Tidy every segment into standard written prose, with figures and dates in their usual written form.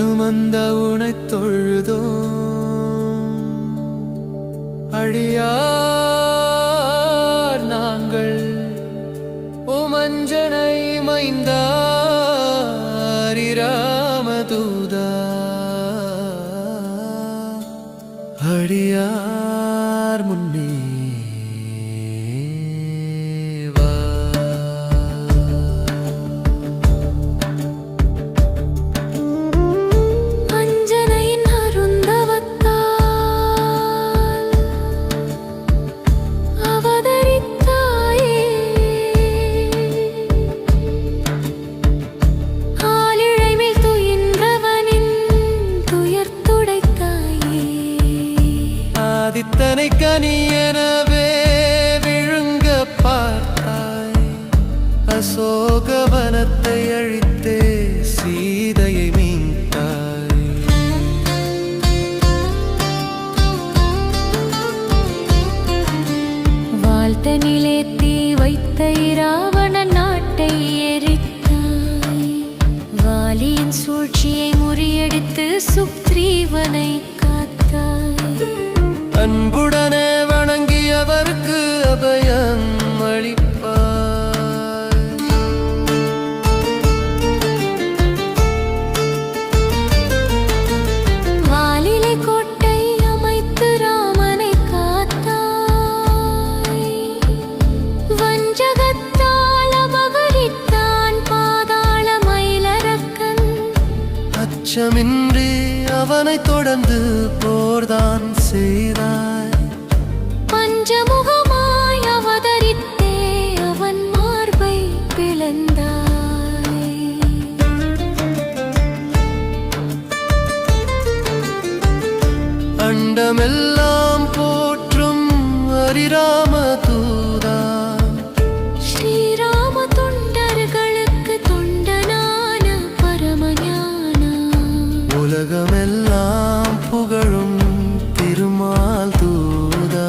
அனுமந்த உனைத் தொழுதோ அடியார் நாங்கள் உமஞ்சனை மைந்தாரிராமதூதா அடியார் முன்னே ஆதித்தனை கனியெனவே விழுங்க பார்த்தாய் அசோகவனத்தை அழித்தே சீதையை மீட்டாய் வாழ்த்தனிலே தீ வைத்த இராவண நாட்டை எரித்தாய் வாலியின் சூழ்ச்சியை முறியடித்து சுக்ரீவனை காத்தாய் அன்புடனே வணங்கியவருக்கு அபயம் அளிப்பாய் வாலிலை கோட்டை அமைத்து ராமனை காத்தாய் வஞ்சகத்தால் அபகரித்தான் பாதாள மயிலரக்கன் அச்சமின்றி அவனை தொடர்ந்து போர்தான் செய்தாய் பஞ்சமுகமாய் அவதரித்தே அவன் மார்பை பிளந்தாய் அண்டமெல்லாம் போற்றும் ஹரிராமதூதா ஸ்ரீராம தொண்டர்களுக்கு தொண்டனான பரமஞானா உலகமெல்லாம் புகழும் திருமால் தூதா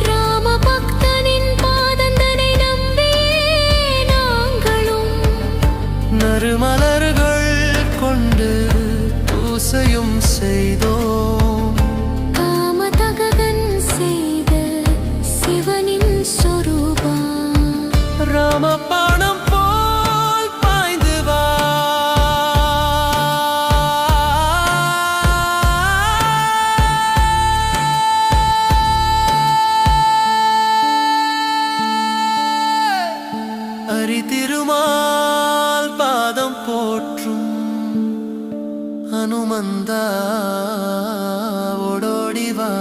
ராம பக்தனின் பாதந்தனை நம்பியே நாங்களும் நறுமலர்கள் கொண்டு பூசையும் செய்தோம் காமதகன் செய்த சிவனின் சொரூபா ராமபாணம் போல் பாய்ந்து வா அரி திருமால் பாதம் போற்றும் அனுமந்தா ஓடோடி வா